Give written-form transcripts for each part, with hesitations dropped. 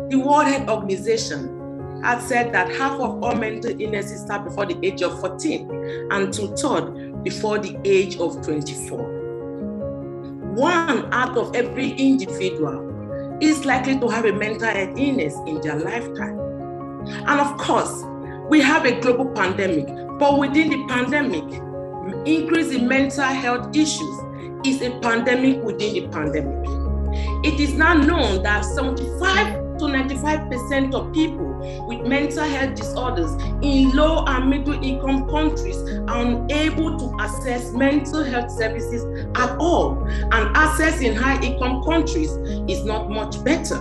The World Health Organization had said that half of all mental illnesses start before the age of 14 and 2/3 before the age of 24. 1 out of every individual is likely to have a mental health illness in their lifetime. And of course, we have a global pandemic, but within the pandemic, increase in mental health issues is a pandemic within the pandemic. It is now known that 75 to 95% of people with mental health disorders in low and middle income countries are unable to access mental health services at all, and access in high income countries is not much better.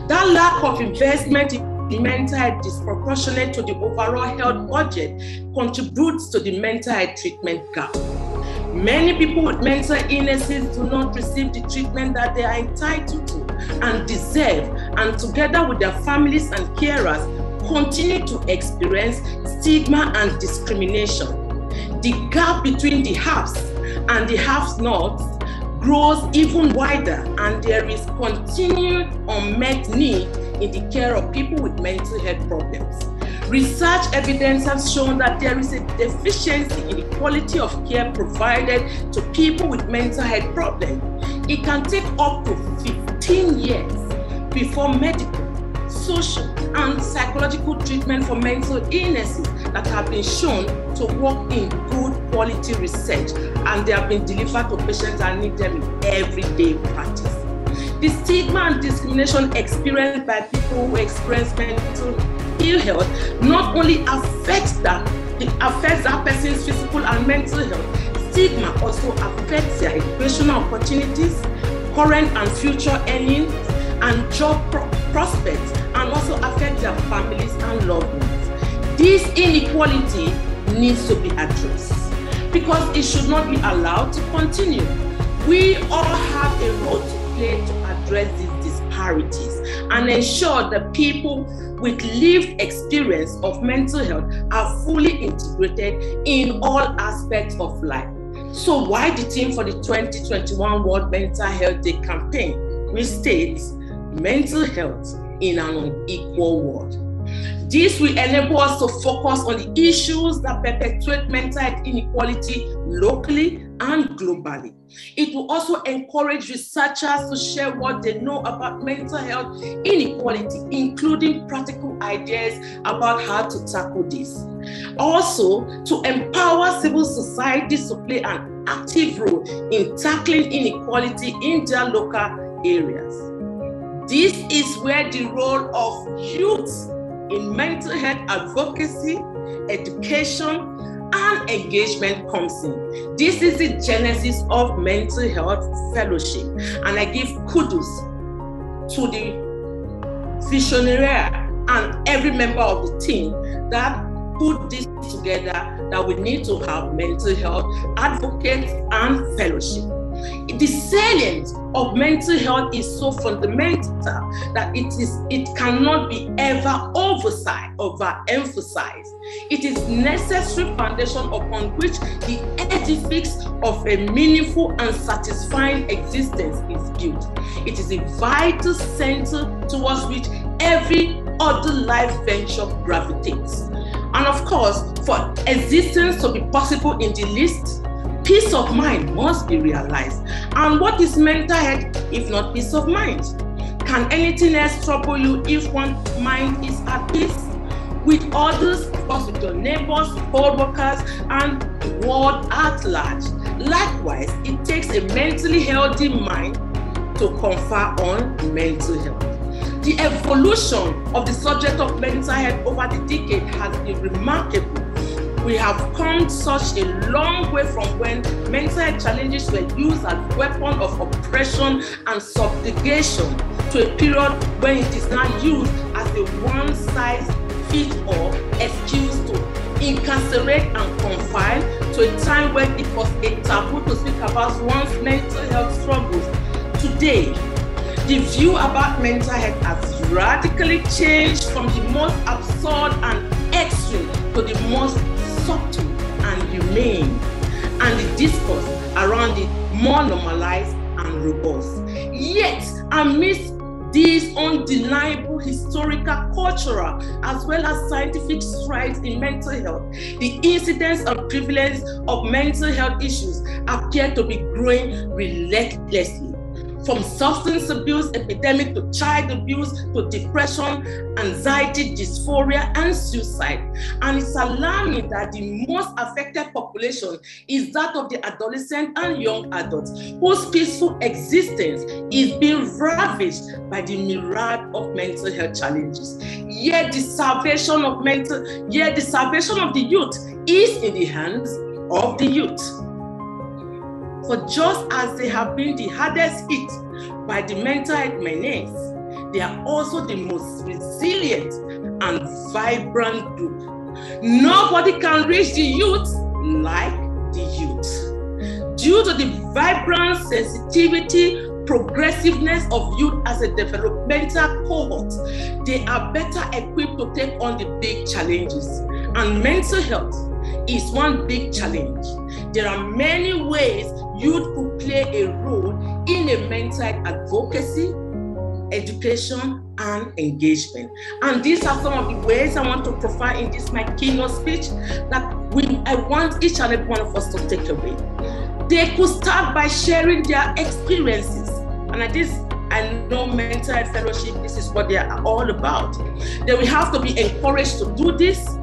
That lack of investment in mental health disproportionate to the overall health budget contributes to the mental health treatment gap. Many people with mental illnesses do not receive the treatment that they are entitled to and deserve, and together with their families and carers, continue to experience stigma and discrimination. The gap between the haves and the have-nots grows even wider, and there is continued unmet need in the care of people with mental health problems. Research evidence has shown that there is a deficiency in the quality of care provided to people with mental health problems. It can take up to 15 years before medical, social, and psychological treatment for mental illnesses that have been shown to work in good quality research, and they have been delivered to patients that need them in everyday practice. The stigma and discrimination experienced by people who experience mental ill health not only affects that person's physical and mental health, stigma also affects their educational opportunities, current and future earnings, and job prospects, and also affects their families and loved ones. This inequality needs to be addressed because it should not be allowed to continue. We all have a role to play to address these disparities and ensure that people with lived experience of mental health are fully integrated in all aspects of life. So why the theme for the 2021 World Mental Health Day campaign, which states mental health in an unequal world? This will enable us to focus on the issues that perpetuate mental health inequality locally and globally. It will also encourage researchers to share what they know about mental health inequality, including practical ideas about how to tackle this. Also, to empower civil societies to play an active role in tackling inequality in their local areas. This is where the role of youth in mental health advocacy, education, and engagement comes in. This is the genesis of Mental Health Fellowship, and I give kudos to the visionary and every member of the team that put this together, that we need to have mental health advocates and fellowship. The salience of mental health is so fundamental that it cannot be ever overemphasized. It is necessary foundation upon which the edifice of a meaningful and satisfying existence is built. It is a vital center towards which every other life venture gravitates. And of course, for existence to be possible in the least, peace of mind must be realized. And what is mental health if not peace of mind? Can anything else trouble you if one's mind is at peace? With others, of course, with your neighbors, co-workers, and the world at large. Likewise, it takes a mentally healthy mind to confer on mental health. The evolution of the subject of mental health over the decade has been remarkable. We have come such a long way from when mental health challenges were used as a weapon of oppression and subjugation to a period when it is now used as a one-size-fits-all excuse to incarcerate and confine, to a time when it was a taboo to speak about one's mental health struggles. Today, the view about mental health has radically changed from the most absurd and extreme to the most subtle and humane, and the discourse around it more normalized and robust. Yet, amidst These undeniable historical, cultural, as well as scientific strides in mental health, the incidence and prevalence of mental health issues appear to be growing relentlessly. From substance abuse epidemic to child abuse to depression, anxiety, dysphoria, and suicide. And it's alarming that the most affected population is that of the adolescent and young adults, whose peaceful existence is being ravaged by the myriad of mental health challenges. Yet the salvation of the youth is in the hands of the youth. For just as they have been the hardest hit by the mental health menace, they are also the most resilient and vibrant group. Nobody can reach the youth like the youth. Due to the vibrant sensitivity, progressiveness of youth as a developmental cohort, they are better equipped to take on the big challenges. And mental health is one big challenge. There are many ways youth could play a role in a mental health advocacy, education, and engagement. And these are some of the ways I want to profile in this my keynote speech that I want each and every one of us to take away. They could start by sharing their experiences. And I know mental health fellowship, this is what they are all about. They will have to be encouraged to do this,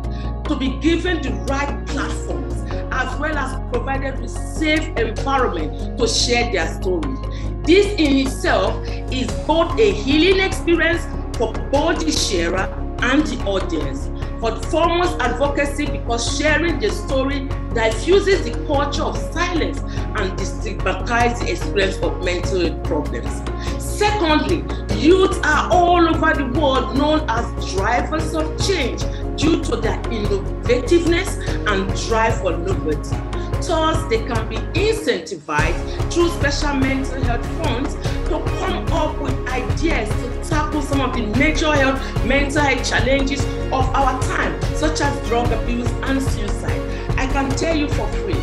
to be given the right platforms, as well as provided with safe environment to share their story. This in itself is both a healing experience for both the sharer and the audience. For foremost, advocacy, because sharing the story diffuses the culture of silence and destigmatizes the experience of mental health problems. Secondly, youth are all over the world known as drivers of change due to their innovativeness and drive for novelty. Thus, they can be incentivized through special mental health funds to come up with ideas to tackle some of the major mental health challenges of our time, such as drug abuse and suicide. I can tell you for free,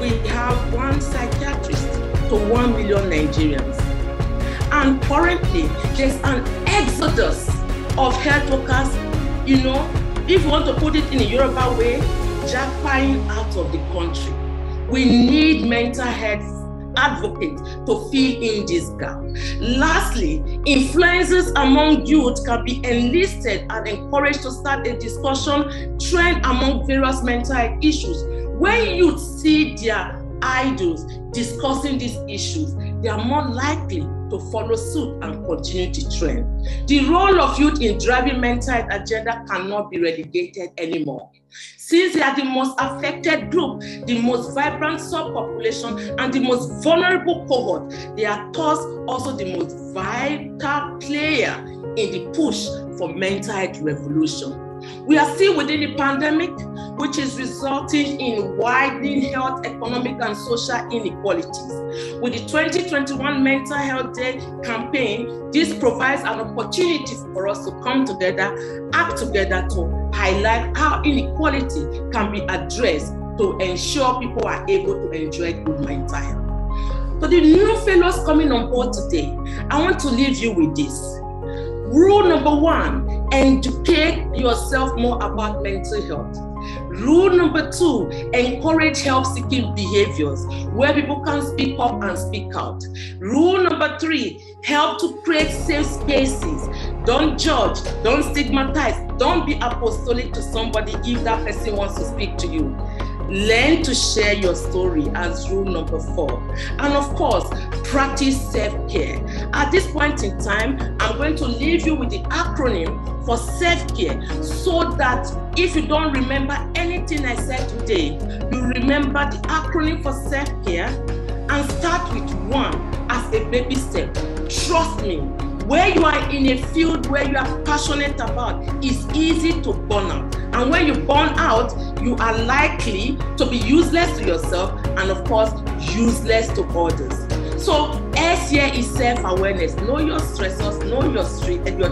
we have one psychiatrist to 1 million Nigerians. And currently, there's an exodus of health workers, if you want to put it in a Yoruba way, jackpying out of the country. We need mental health advocates to fill in this gap. Lastly, influencers among youth can be enlisted and encouraged to start a discussion trend among various mental health issues. When youth see their idols discussing these issues, they are more likely to follow suit and continue the trend. The role of youth in driving mental health agenda cannot be relegated anymore. Since they are the most affected group, the most vibrant subpopulation, and the most vulnerable cohort, they are thus also the most vital player in the push for mental health revolution. We are still within the pandemic, which is resulting in widening health, economic, and social inequalities. With the 2021 Mental Health Day campaign, this provides an opportunity for us to come together, act together to highlight how inequality can be addressed to ensure people are able to enjoy good mental health. For the new fellows coming on board today, I want to leave you with this. Rule number 1, educate yourself more about mental health. Rule number 2, encourage help-seeking behaviors where people can speak up and speak out. Rule number 3, help to create safe spaces. Don't judge, don't stigmatize, don't be apostolic to somebody if that person wants to speak to you. Learn to share your story as rule number 4. And of course, practice self-care. At this point in time, I'm going to leave you with the acronym for self-care so that if you don't remember anything I said today, you remember the acronym for self-care and start with 1 as a baby step. Trust me, where you are in a field where you are passionate about, it's easy to burn out. And when you burn out, you are likely to be useless to yourself and of course, useless to others. So S here is self-awareness. Know your stressors, know your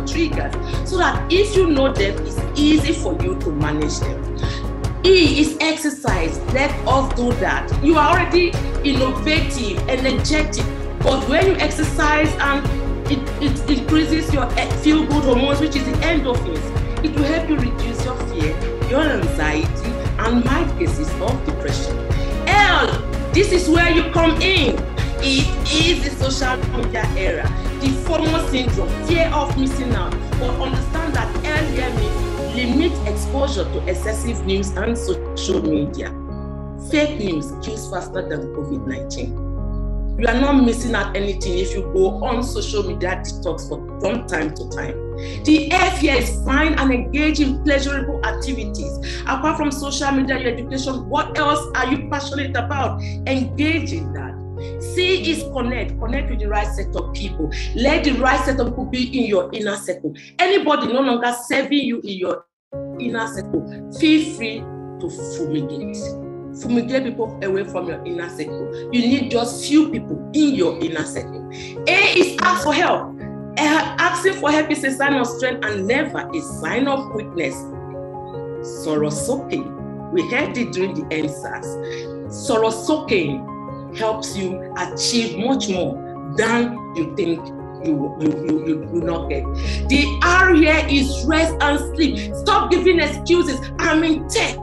triggers, so that if you know them, it's easy for you to manage them. E is exercise. Let us do that. You are already innovative, energetic, but when you exercise and It increases your feel-good hormones, which is the endorphins. It will help you reduce your fear, your anxiety, and mild cases of depression. L, this is where you come in. It is the social media era, the FOMO syndrome, fear of missing out. But understand that L here means limit exposure to excessive news and social media. Fake news kills faster than COVID-19. You are not missing out anything if you go on social media detox from time to time. The F here is find and engage in pleasurable activities. Apart from social media, your education, what else are you passionate about? Engage in that. C is connect. Connect with the right set of people. Let the right set of people be in your inner circle. Anybody no longer serving you in your inner circle, feel free to fumigate. Fumigate people away from your inner circle. You need just few people in your inner circle. A is ask for help. Asking for help is a sign of strength and never a sign of weakness. Sorosoke. We heard it during the NSAS. Sorosoke helps you achieve much more than you think you will not get. The R here is rest and sleep. Stop giving excuses. I'm in tech.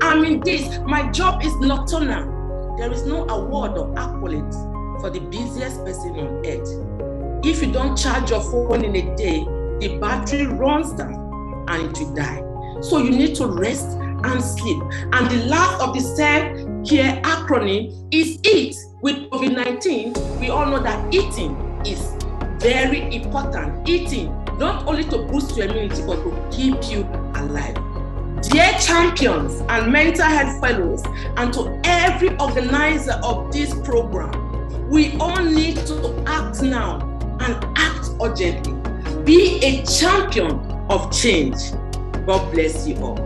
I'm in this. My job is nocturnal. There is no award or accolade for the busiest person on earth. If you don't charge your phone in a day, the battery runs down and it will die. So you need to rest and sleep. And the last of the self-care acronym is EAT. With COVID-19, we all know that eating is very important. Eating, not only to boost your immunity, but to keep you alive. Dear champions and mental health fellows, and to every organizer of this program, we all need to act now and act urgently. Be a champion of change. God bless you all.